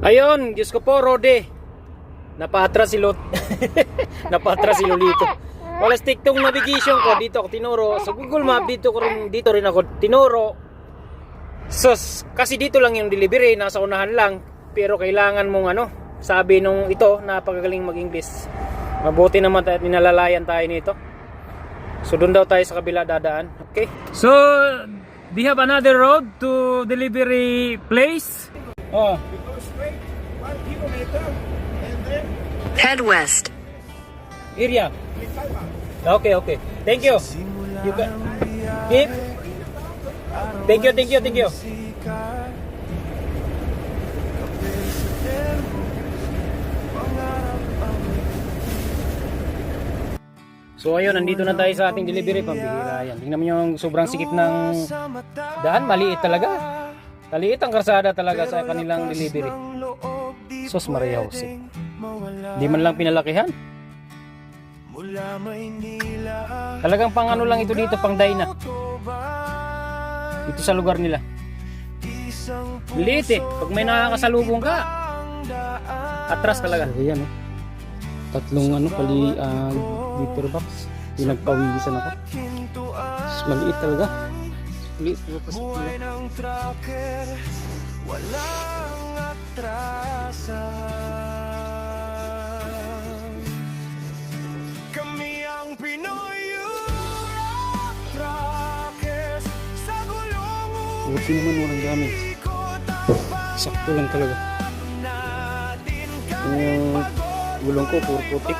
Ayun, Diyos ko po, Rode. Napatras si Lot. Napatras si Lolito. Wala stick tong navigation ko. Dito ako tinuro. Sa Google Map, dito rin ako tinuro. So, kasi dito lang yung delivery. Nasa unahan lang. Pero kailangan mong sabi nung ito, napakagaling mag-English. Mabuti naman tayo at ninalalayan tayo nito. So, doon daw tayo sa kabila dadaan. Okay? So, do you have another road to delivery place? Oh. Head west. Area. Okay, okay. Thank you. You got keep. Thank you. So ayun, nandito na tayo sa ating delivery, pambihira yan. Tingnan mo yung sobrang sikip ng daan, maliit talaga. Maliit ang karsada talaga sa kanilang delivery. Sos Maria Jose. Di man lang pinalakihan. Talagang pang lang ito dito, pang Dyna. Dito sa lugar nila. Liit pag may nakakasalubong ka. Atras talaga. Ayan tatlong liter box. Pinagpawisan ako. Maliit talaga. Maliit talaga. Walang atrasan. Kami ang Pinoy Rockers sa gulong. Buti naman walang gamit. Sakto lang talaga. Yung gulong ko puro putik.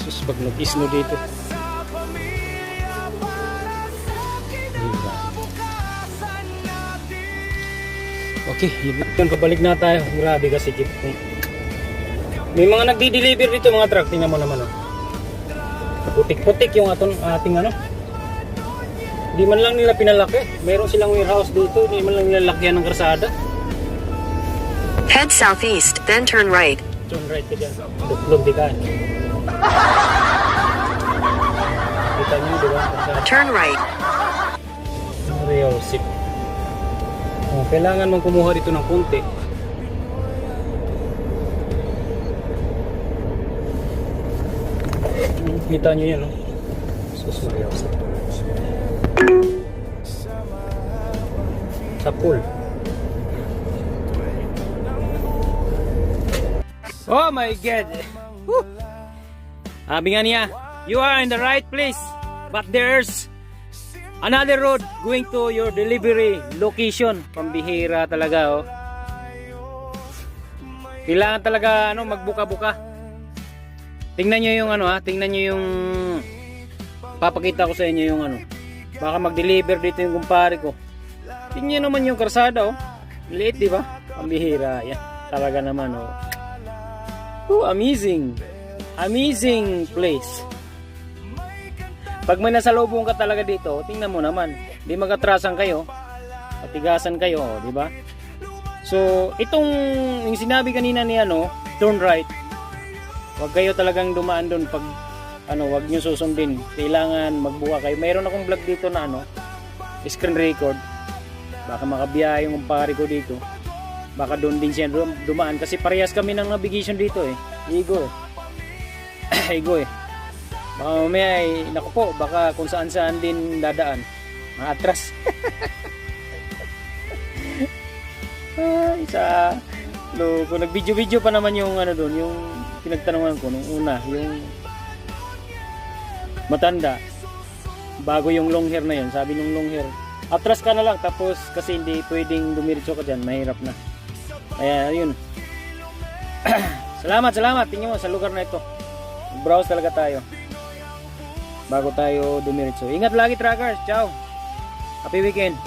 Sus, pag nag-isno dito. Okay, yun, pabalik na tayo. Grabe kasi jeep. May mga nagdi-deliver dito mga truck. Tingnan mo naman putik-putik yung ating Di man lang nila pinalaki. Meron silang warehouse dito. Di man lang nila lakyan ng karsada. Head southeast, then turn right. Turn right ka dyan. Duklog di ka. Kita nyo, diba? Turn right. Real sip. Kailangan mong kumuha dito ng konti. Kita nyo yan, Sus Maria Jose. Sa pool. Oh my God! Woo! Sabi nga niya, you are in the right place, but there's another road going to your delivery location. Pambihira talaga, Kailangan talaga magbuka-buka. Tingnan niyo yung tingnan niyo yung papakita ko sa inyo yung baka mag-deliver dito yung kumpare ko. Tingnan niyo naman yung karsada, Liit, di ba? Pambihira. Yan. Talaga naman, amazing. Amazing place. Pag may nasalubong ka talaga dito, tingnan mo naman. Di magatrasan kayo. Patigasan kayo, di ba? So, yung sinabi kanina ni turn right. Huwag kayo talagang dumaan doon pag huwag niyo susundin. Kailangan magbuka kayo. Mayroon akong vlog dito na screen record. Baka makabiyahe yung kumpare ko dito. Baka doon din siya dumaan kasi parehas kami ng navigation dito Igo Igo Baka mamaya naku po, baka kung saan din dadaan. Maatras. Kung nag-video pa naman yung doon, yung pinagtanungan ko nung una, yung matanda bago yung long hair na yun. Sabi nung long hair, atras ka na lang, tapos kasi hindi pwedeng dumiretso ka dyan, mahirap na. Kaya yun. Salamat. Tingnan mo sa lugar na ito. Browse talaga tayo bago tayo dumiretso. Ingat lagi, trackers. Ciao. Happy weekend.